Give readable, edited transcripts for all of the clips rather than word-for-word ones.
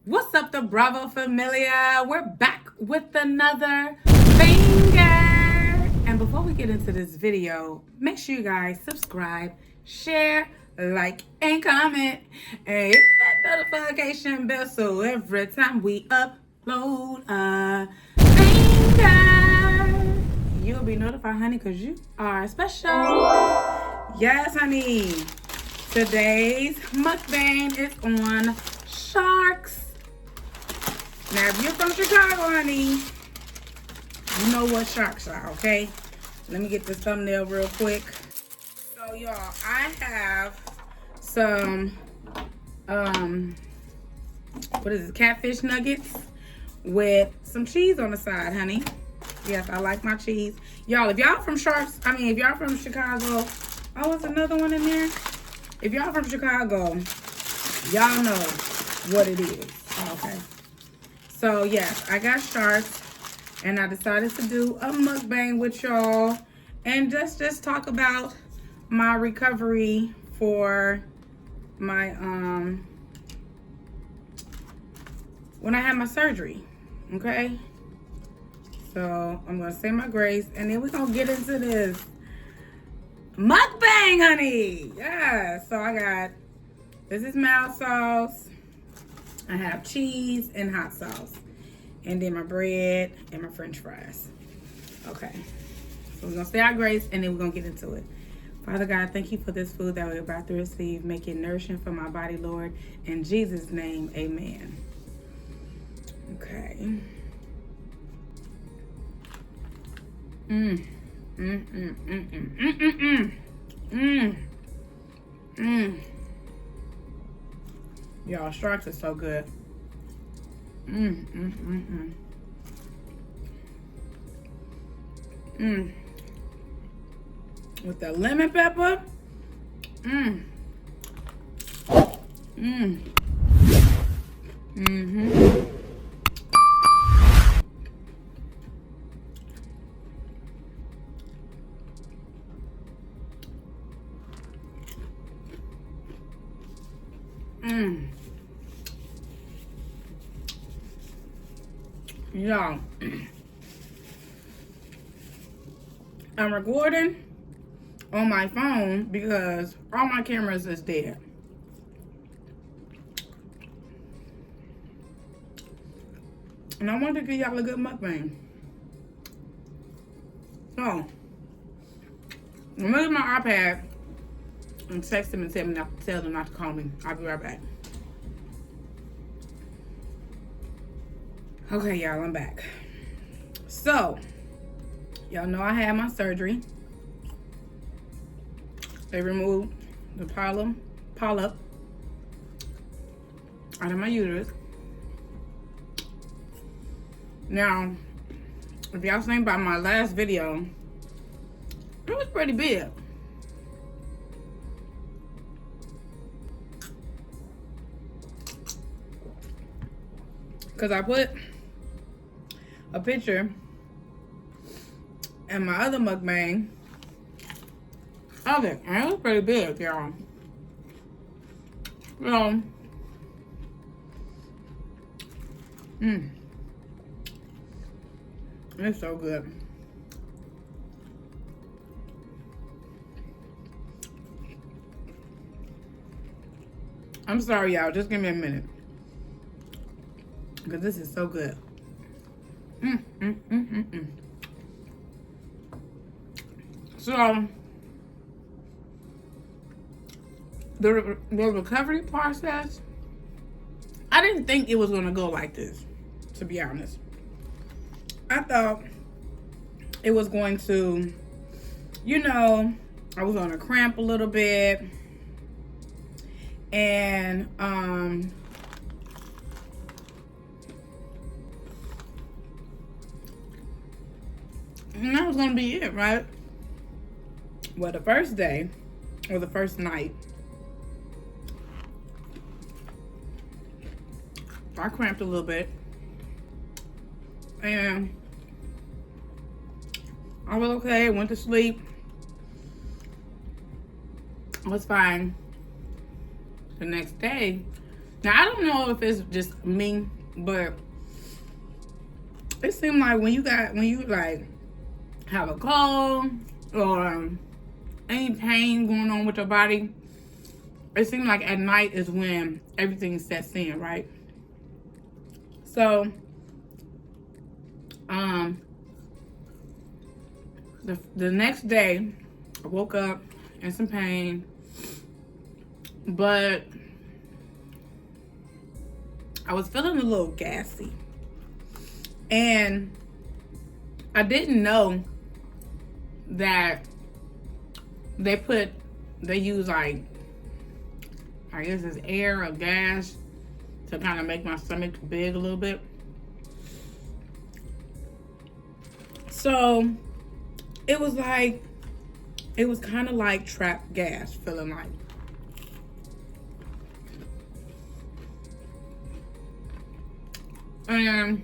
What's up, the Bravo Familia? We're back with another banger. And before we get into this video, make sure you guys subscribe, share, like, and comment, and hit that notification bell so every time we upload a banger, you'll be notified, honey, because you are special. Yes, honey. Today's mukbang is on sharks. Now, if you're from Chicago, honey, you know what sharks are, okay? Let me get this thumbnail real quick. So, y'all, I have some, what is it, catfish nuggets with some cheese on the side, honey. Yes, I like my cheese. Y'all, if y'all from if y'all from Chicago, oh, it's another one in there. If y'all from Chicago, y'all know what it is, okay? So, yes, I got sharks, and I decided to do a mukbang with y'all and just talk about my recovery for my, when I had my surgery, okay? So, I'm going to say my grace, and then we're going to get into this mukbang, honey. Yeah, so this is mild sauce. I have cheese and hot sauce. And then my bread and my french fries. Okay. So we're going to say our grace and then we're going to get into it. Father God, thank you for this food that we're about to receive. Make it nourishing for my body, Lord. In Jesus' name, amen. Okay. Y'all, sharks are so good. With the lemon pepper. Y'all, I'm recording on my phone because all my cameras is dead. And I wanted to give y'all a good mukbang. So, I'm gonna use my iPad and text them and tell them not to call me. I'll be right back. Okay, y'all, I'm back. So, y'all know I had my surgery. They removed the polyp out of my uterus. Now, if y'all seen by my last video, it was pretty big. Because I put a picture in my other mukbang of it. And it was pretty big, y'all. So, it's so good. I'm sorry, y'all. Just give me a minute. Because this is so good. So, the recovery process, I didn't think it was going to go like this, to be honest. I thought it was going to you know, I was on a cramp a little bit. And that was gonna be it, right? Well, the first day or the first night, I cramped a little bit, and I was okay. Went to sleep. I was fine. The next day, now I don't know if it's just me, but it seemed like when you like have a cold or any pain going on with your body, it seemed like at night is when everything sets in, right? So the next day I woke up in some pain, but I was feeling a little gassy. And I didn't know that they use like, I guess it's air or gas to kind of make my stomach big a little bit. So it was kind of like trapped gas, feeling like. And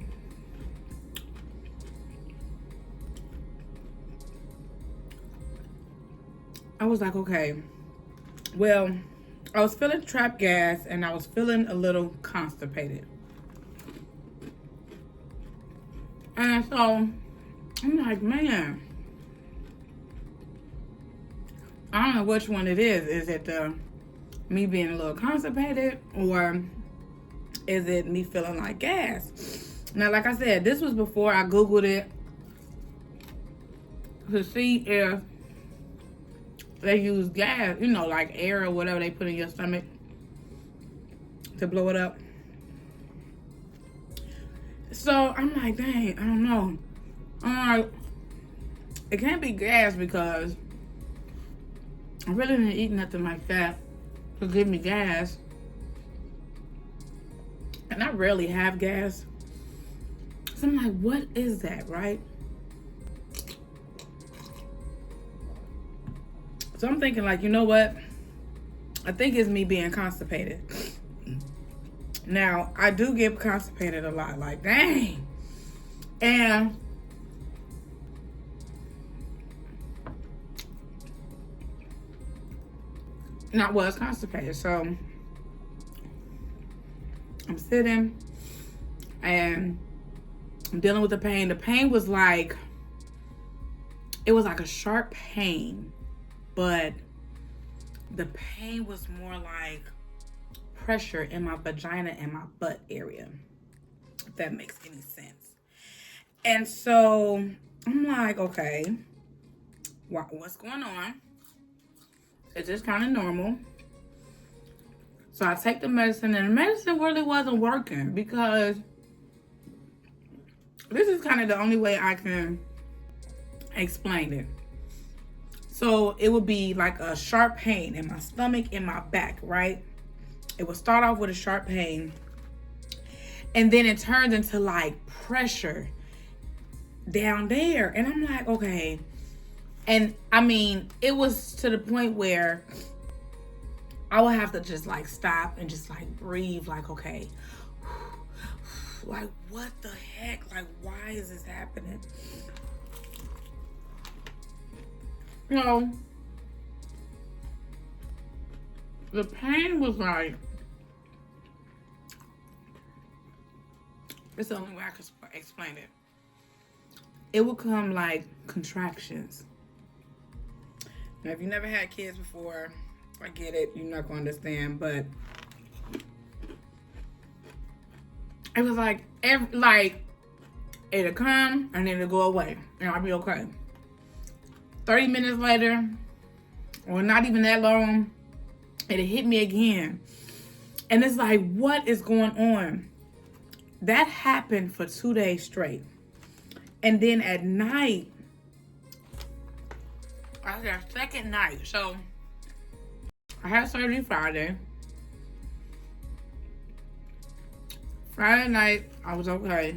I was like, okay, well, I was feeling trapped gas and I was feeling a little constipated. And so I'm like, man, I don't know which one it is. Is it me being a little constipated, or is it me feeling like gas? Now, like I said, this was before I Googled it to see if they use gas, you know, like air or whatever they put in your stomach to blow it up. So I'm like, dang, I don't know. I'm like, it can't be gas because I really didn't eat nothing like that to give me gas. And I rarely have gas. So I'm like, what is that, right? So I'm thinking like, you know what? I think it's me being constipated. Now, I do get constipated a lot, like, dang. And I was constipated, so I'm sitting and I'm dealing with the pain. The pain was like, it was like a sharp pain, but the pain was more like pressure in my vagina and my butt area, if that makes any sense. And so I'm like, okay, what's going on? Is this kind of normal? So I take the medicine, and the medicine really wasn't working, because this is kind of the only way I can explain it. So it would be like a sharp pain in my stomach, in my back, right? It would start off with a sharp pain, and then it turns into like pressure down there. And I'm like, okay. And I mean, it was to the point where I would have to just like stop and just like breathe, like, okay, like, what the heck? Like, why is this happening? You know, the pain was like, it's the only way I could explain it. It would come like contractions. Now, if you never had kids before, I get it, you're not gonna understand, but it was like, it'll come and then it'll go away, and I'll be okay. 30 minutes later, or not even that long, it'll hit me again. And it's like, what is going on? That happened for 2 days straight. And then at night, I had a second night. So I had surgery Friday. Friday night, I was okay.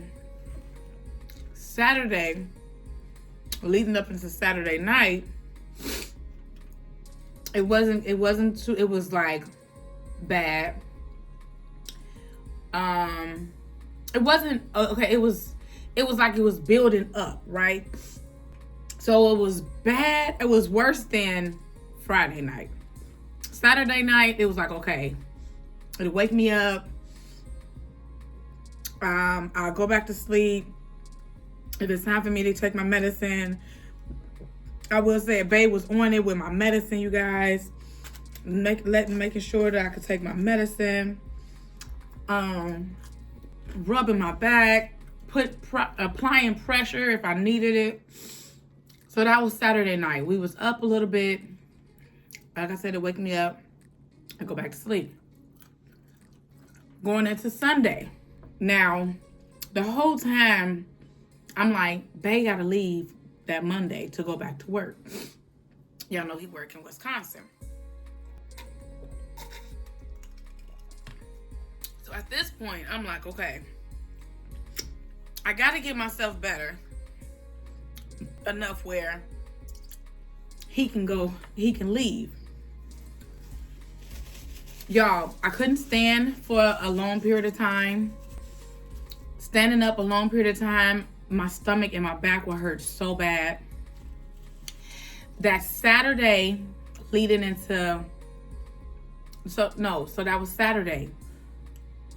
Saturday, leading up into Saturday night, it was like bad. It wasn't okay. It was like it was building up, right? So it was bad. It was worse than Friday night. Saturday night, it was like, okay, it'll wake me up. I'll go back to sleep. If it's time for me to take my medicine, I will say babe was on it with my medicine, you guys. Making sure that I could take my medicine. Rubbing my back, applying pressure if I needed it. So that was Saturday night. We was up a little bit. Like I said, it wake me up. I go back to sleep. Going into Sunday. Now, the whole time, I'm like, babe gotta leave that Monday to go back to work. Y'all know he work in Wisconsin. So at this point, I'm like, okay, I gotta get myself better enough where he can leave. Y'all, I couldn't stand for a long period of time. Standing up a long period of time, my stomach and my back would hurt so bad. That Saturday leading into, so that was Saturday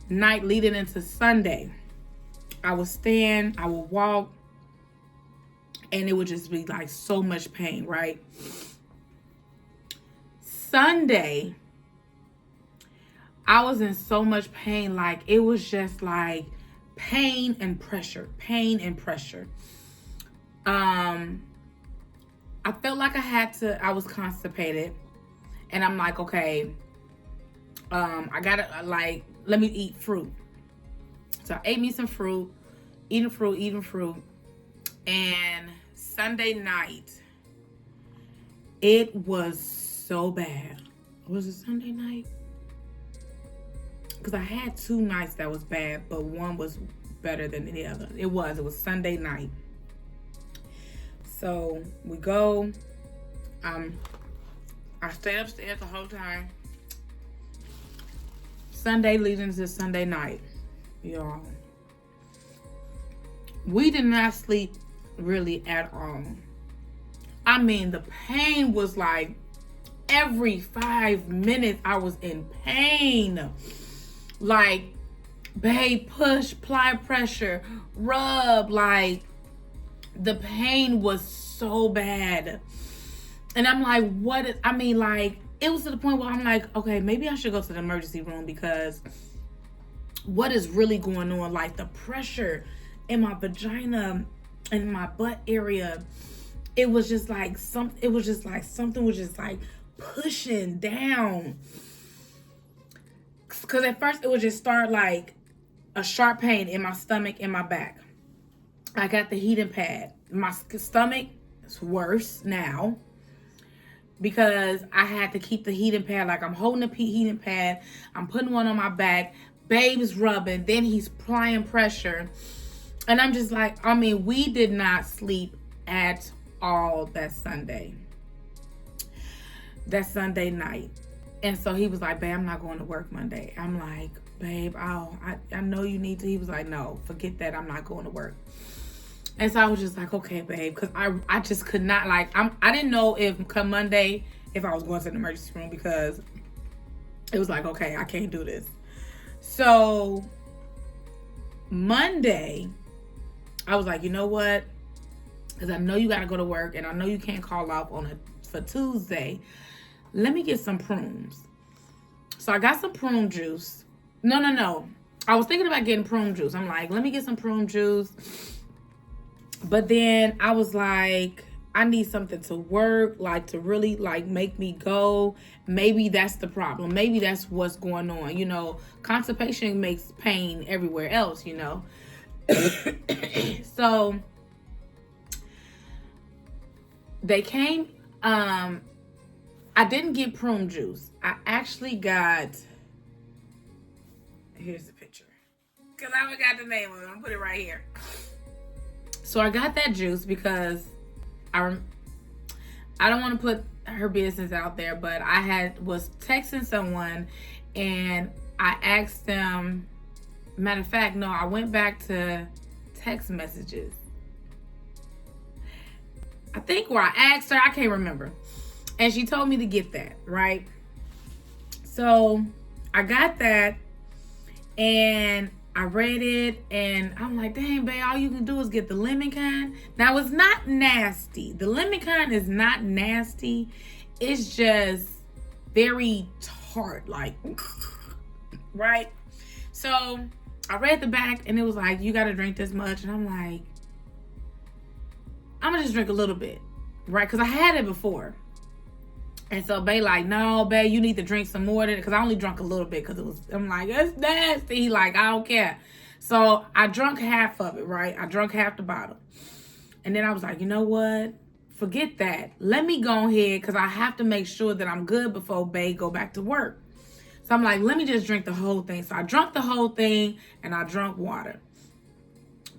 night leading into Sunday. I would stand, I would walk, and it would just be like so much pain, right? Sunday, I was in so much pain, like it was just like pain and pressure. I felt like I was constipated, and I'm like, okay, I gotta let me eat fruit. So I ate me some fruit, eating fruit, and Sunday night, it was so bad. Was it Sunday night? Because I had 2 nights that was bad, but one was better than the other. It was Sunday night. So we go. I stayed upstairs the whole time. Sunday leading to Sunday night, y'all. We did not sleep really at all. I mean, the pain was like every 5 minutes I was in pain. Like, babe, push, apply pressure, rub. Like, the pain was so bad. And I'm like, it was to the point where I'm like, okay, maybe I should go to the emergency room, because what is really going on? Like, the pressure in my vagina and my butt area, it was just like something was just like pushing down. Because at first it would just start like a sharp pain in my stomach and my back. I got the heating pad. My stomach is worse now because I had to keep the heating pad. Like, I'm holding the heating pad. I'm putting one on my back. Babe's rubbing. Then he's applying pressure. And I'm just like, we did not sleep at all that Sunday night. And so he was like, babe, I'm not going to work Monday. I'm like, babe, I know you need to. He was like, no, forget that. I'm not going to work. And so I was just like, okay, babe, because I just could not, like, I didn't know if come Monday, if I was going to the emergency room, because it was like, okay, I can't do this. So Monday, I was like, you know what? Because I know you got to go to work, and I know you can't call off for Tuesday. Let me get some prunes. So I got some prune juice. No. I was thinking about getting prune juice. I'm like, let me get some prune juice. But then I was like, I need something to work, like to really like make me go. Maybe that's the problem. Maybe that's what's going on. You know, constipation makes pain everywhere else, you know. So they came I didn't get prune juice. I actually got, here's the picture, because I forgot the name of it. I'm gonna put it right here. So I got that juice because I don't want to put her business out there, but I was texting someone and I asked them, matter of fact, no, I went back to text messages. I think where I asked her, I can't remember. And she told me to get that, right? So I got that and I read it and I'm like, dang, babe, all you can do is get the lemon kind. Now, it's not nasty. The lemon kind is not nasty. It's just very tart, like, right? So I read the back and it was like, you got to drink this much. And I'm like, I'm going to just drink a little bit, right? Because I had it before. And so babe like, no, babe, you need to drink some more than it. Because I only drank a little bit because I'm like, it's nasty. He like, I don't care. So I drank half of it, right? I drank half the bottle. And then I was like, you know what? Forget that. Let me go ahead because I have to make sure that I'm good before babe go back to work. So I'm like, let me just drink the whole thing. So I drank the whole thing and I drank water.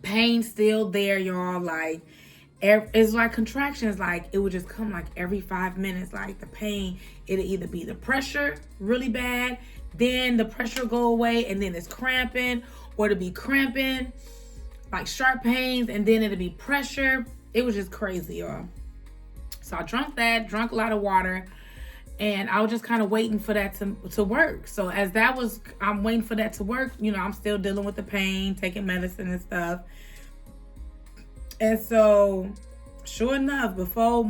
Pain still there, y'all. Like, it's like contractions, like it would just come like every 5 minutes. Like the pain, it'll either be the pressure really bad, then the pressure go away and then it's cramping, or it'll be cramping, like sharp pains, and then it'll be pressure. It was just crazy, y'all. So I drank a lot of water, and I was just kind of waiting for that to work. So as I'm waiting for that to work, you know, I'm still dealing with the pain, taking medicine and stuff. And so, sure enough, before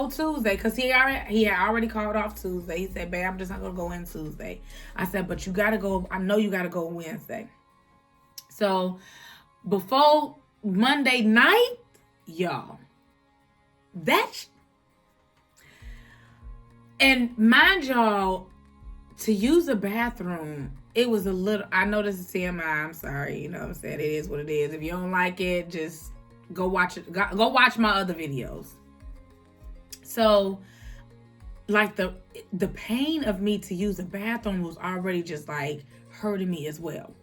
Tuesday, because he had already called off Tuesday. He said, babe, I'm just not going to go in Tuesday. I said, but you got to go. I know you got to go Wednesday. So, before Monday night, y'all, and mind y'all, to use a bathroom, it was a little, I know this is TMI, I'm sorry, you know what I'm saying? It is what it is. If you don't like it, just go watch it. Go watch my other videos. So, like the pain of me to use the bathroom was already just like hurting me as well.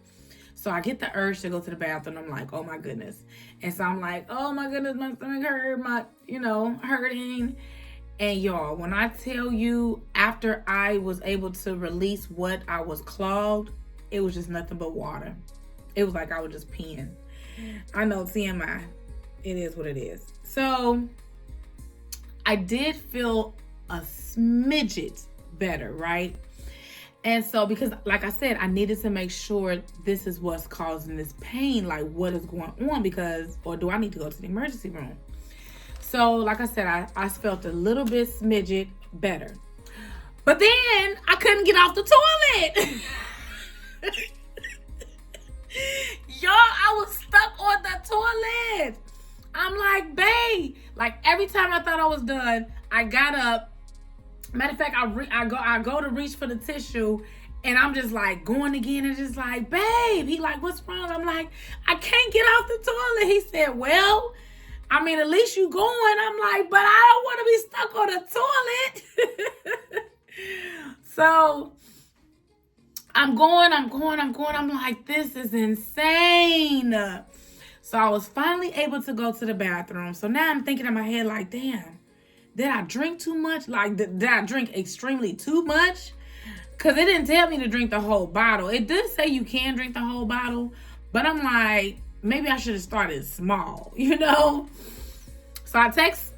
So I get the urge to go to the bathroom. I'm like, oh my goodness. And so I'm like, oh my goodness, my stomach hurt, hurting. And y'all, when I tell you, after I was able to release what I was clogged, it was just nothing but water. It was like I was just peeing. I know, TMI. It is what it is. So I did feel a smidget better, right? And so, because like I said, I needed to make sure this is what's causing this pain, like what is going on, or do I need to go to the emergency room? So like I said, I felt a little bit smidget better. But then I couldn't get off the toilet. Y'all, I was stuck on the toilet. I'm like, babe, like every time I thought I was done, I got up. Matter of fact, I go to reach for the tissue, and I'm just like going again and just like, babe. He like, what's wrong? I'm like, I can't get off the toilet. He said, well, I mean, at least you going. I'm like, but I don't want to be stuck on the toilet. So I'm going. I'm like, this is insane. So I was finally able to go to the bathroom. So now I'm thinking in my head like, damn, did I drink too much? Like, did I drink extremely too much? Because it didn't tell me to drink the whole bottle. It did say you can drink the whole bottle. But I'm like, maybe I should have started small, you know? So I text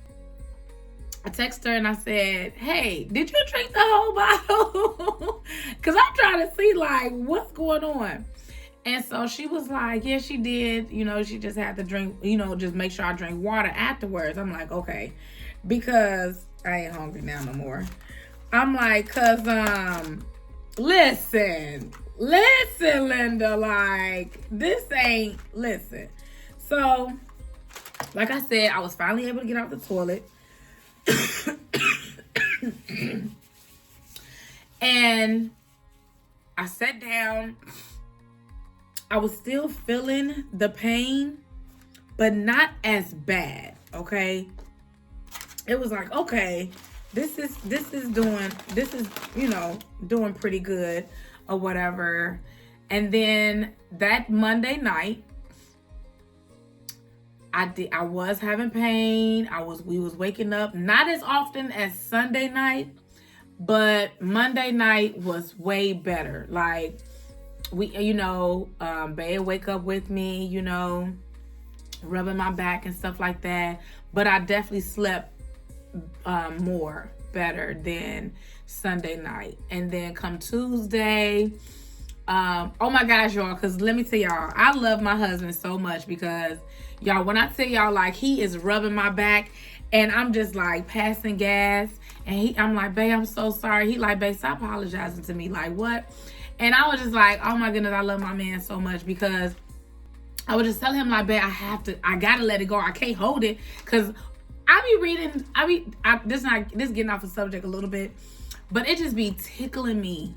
her and I said, hey, did you drink the whole bottle? Because I'm trying to see, like, what's going on. And so she was like, yeah, she did. You know, she just had to drink, just make sure I drink water afterwards. I'm like, okay. Because I ain't hungry now no more. I'm like, listen, Linda, like, this ain't, listen. So, like I said, I was finally able to get out the toilet. And I sat down. I was still feeling the pain, but not as bad, okay? it was like, okay, this is doing, you know, doing pretty good or whatever. And then that Monday night, I was having pain. We was waking up, not as often as Sunday night, but Monday night was way better. Like, we, you know, Bae would wake up with me, you know, rubbing my back and stuff like that. But I definitely slept more better than Sunday night. And then come Tuesday, oh my gosh, y'all, because let me tell y'all, I love my husband so much, because y'all, when I tell y'all, like, he is rubbing my back and I'm just like passing gas, and I'm like, babe, I'm so sorry. He like, babe, stop apologizing to me. Like, what? And I was just like, oh my goodness, I love my man so much, because I would just tell him, like, babe, I gotta let it go. I can't hold it, because this getting off the subject a little bit, but it just be tickling me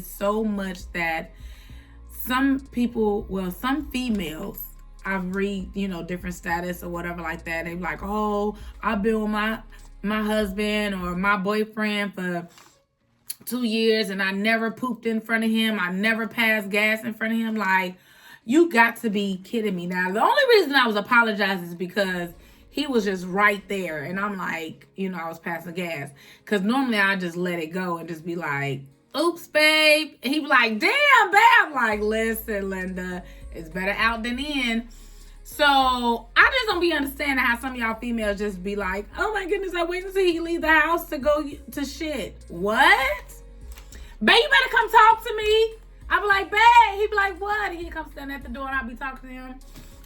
so much that some people, well, some females, I've read, you know, different status or whatever like that. They be like, oh, I've been with my husband or my boyfriend for 2 years and I never pooped in front of him. I never passed gas in front of him. Like, you got to be kidding me. Now, the only reason I was apologizing is because he was just right there. And I'm like, you know, I was passing gas. Because normally I just let it go and just be like, oops, babe. And he be like, damn, babe. I'm like, listen, Linda, it's better out than in. So I just don't be understanding how some of y'all females just be like, oh my goodness, I wait until he leave the house to go to shit. What? Babe, you better come talk to me. I be like, babe. He be like, what? And he come stand at the door and I be talking to him.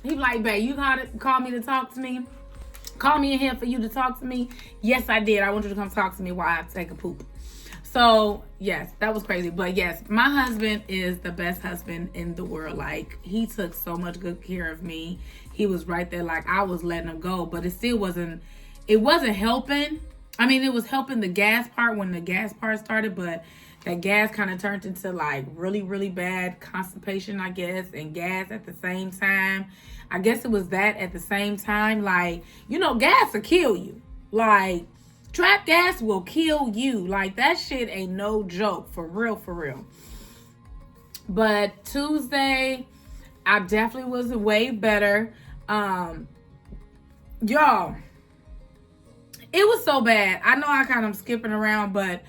He be like, babe, you call me to talk to me? Call me in here for you to talk to me? Yes, I did. I want you to come talk to me while I take a poop. So, yes, that was crazy. But, yes, my husband is the best husband in the world. Like, he took so much good care of me. He was right there. Like, I was letting him go. But it still wasn't helping. I mean, it was helping the gas part when the gas part started. But that gas kind of turned into, like, really, really bad constipation, I guess, and gas at the same time. I guess it was that at the same time. Like, you know, gas will kill you. Like, trap gas will kill you. Like, that shit ain't no joke. For real, for real. But Tuesday, I definitely was way better. Y'all, it was so bad. I know I kind of skipping around, but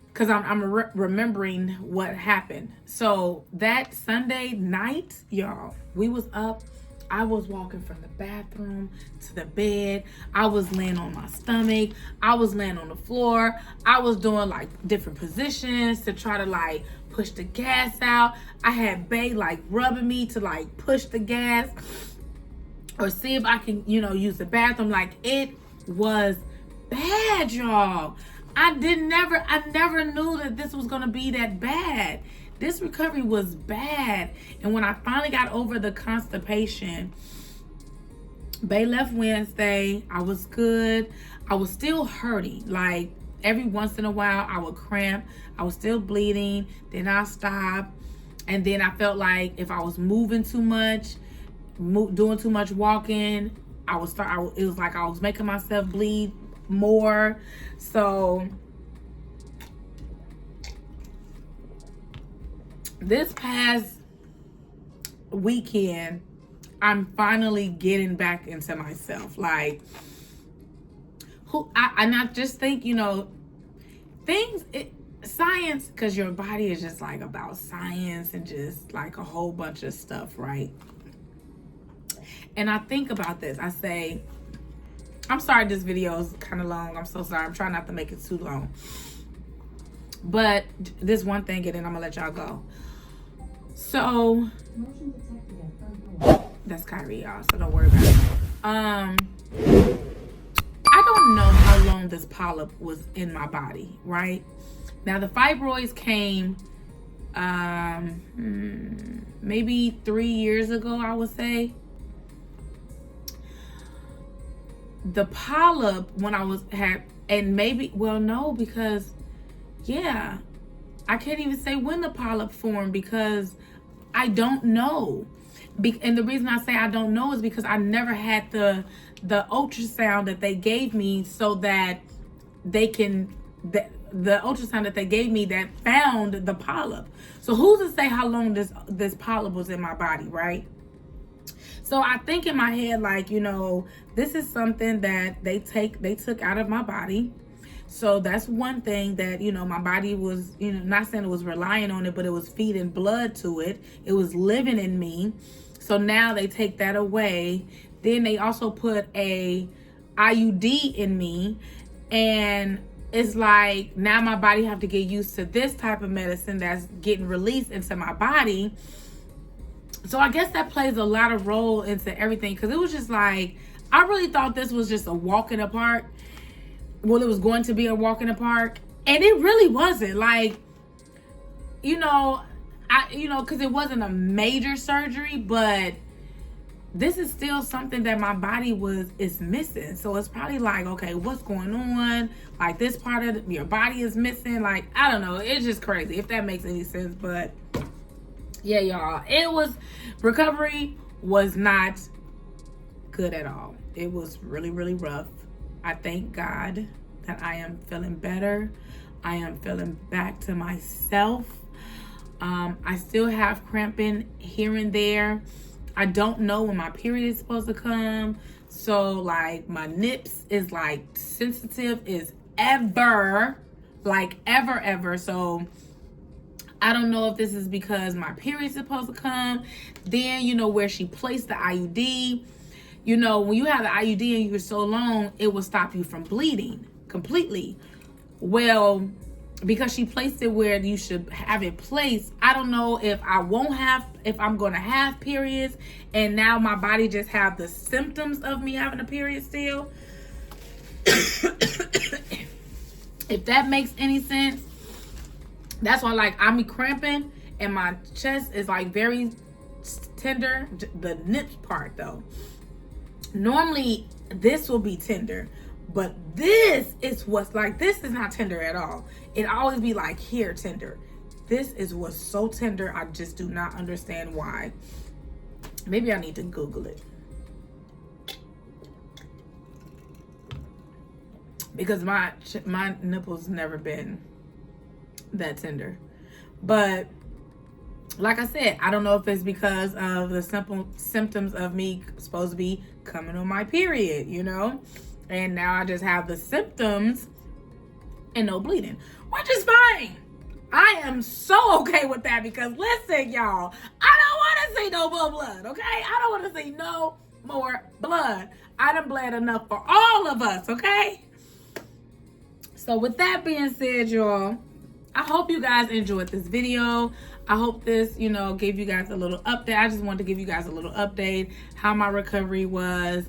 because I'm remembering what happened. So that Sunday night, y'all, we was up. I was walking from the bathroom to the bed. I was laying on my stomach. I was laying on the floor. I was doing like different positions to try to like push the gas out. I had Bae like rubbing me to like push the gas or see if I can, you know, use the bathroom. Like, it was bad, y'all. I never knew that this was gonna be that bad. This recovery was bad. And when I finally got over the constipation, Bae left Wednesday. I was good. I was still hurting. Like, every once in a while, I would cramp. I was still bleeding. Then I stopped. And then I felt like if I was moving too much, doing too much walking, it was like I was making myself bleed more. So this past weekend, I'm finally getting back into myself. Like, and I just think, you know, science, because your body is just like about science and just like a whole bunch of stuff, right? And I think about this. I say, I'm sorry this video is kind of long. I'm so sorry. I'm trying not to make it too long. But this one thing, and then I'm going to let y'all go. So, that's Kyrie, y'all, so don't worry about it. I don't know how long this polyp was in my body, right? Now, the fibroids came maybe 3 years ago, I would say. The polyp, when I because, yeah, I can't even say when the polyp formed because I don't know. And the reason I say I don't know is because I never had the ultrasound that they gave me, so that they can the ultrasound that they gave me that found the polyp. So who's to say how long this polyp was in my body, right? So I think in my head, like, you know, this is something that they took out of my body. So that's one thing that, you know, my body was, you know, not saying it was relying on it, but it was feeding blood to it. It was living in me. So now they take that away. Then they also put a IUD in me. And it's like, now my body have to get used to this type of medicine that's getting released into my body. So I guess that plays a lot of role into everything, because it was just like, I really thought this was just a walk in the park. Well, it was going to be a walk in the park, and it really wasn't. Like, you know, because it wasn't a major surgery, but this is still something that my body is missing. So it's probably like, okay, what's going on? Like, this part of your body is missing. Like, I don't know. It's just crazy, if that makes any sense. But yeah, y'all, recovery was not good at all. It was really, really rough. I thank God that I am feeling better. I am feeling back to myself. I still have cramping here and there. I don't know when my period is supposed to come. So, like, my nips is, like, sensitive as ever. Like, ever. So, I don't know if this is because my period's supposed to come. Then, you know, where she placed the IUD. You know, when you have the IUD and you're so long, it will stop you from bleeding completely. Well, because she placed it where you should have it placed, I don't know if I'm going to have periods, and now my body just have the symptoms of me having a period still. If that makes any sense. That's why, like, I'm cramping and my chest is, like, very tender. The nips part, though. Normally, this will be tender. But this is what's, like, this is not tender at all. It always be, like, here tender. This is what's so tender. I just do not understand why. Maybe I need to Google it. Because my nipples never been that tender. But like I said, I don't know if it's because of the simple symptoms of me supposed to be coming on my period, you know, and now I just have the symptoms and no bleeding, which is fine. I am so okay with that, because listen, y'all, I don't want to see no more blood, okay? I don't want to see no more blood. I done bled enough for all of us, okay? So with that being said, y'all, I hope you guys enjoyed this video. I hope this, you know, gave you guys a little update. I just wanted to give you guys a little update, how my recovery was.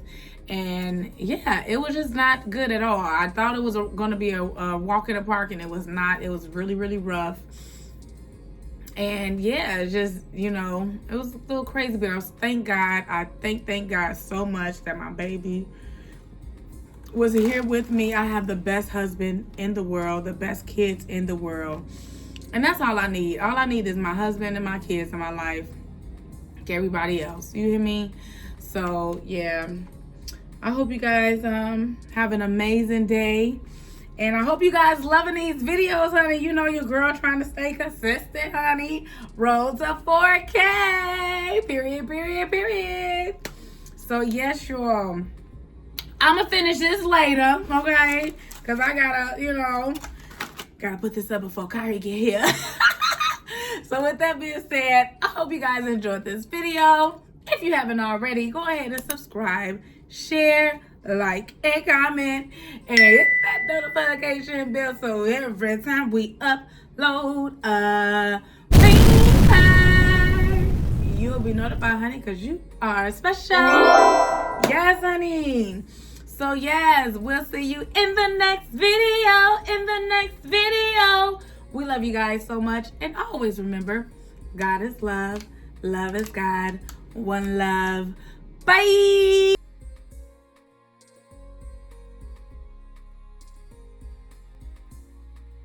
And yeah, it was just not good at all. I thought it was going to be a walk in the park, and it was not. It was really, really rough. And yeah, just, you know, it was a little crazy, but thank God. I thank God so much that my baby was here with me. I have the best husband in the world, the best kids in the world. And that's all I need. All I need is my husband and my kids in my life. Everybody else. You hear me? So, yeah. I hope you guys have an amazing day. And I hope you guys loving these videos, honey. You know your girl trying to stay consistent, honey. Road to 4K. Period. So, yes, y'all. I'm going to finish this later, okay? Because I got to, you know, got to put this up before Kyrie get here. So with that being said, I hope you guys enjoyed this video. If you haven't already, go ahead and subscribe, share, like, and comment, and hit that notification bell so every time we upload a ring, you'll be notified, honey, because you are special. Yes, honey. So yes, we'll see you in the next video. We love you guys so much. And always remember, God is love. Love is God. One love. Bye.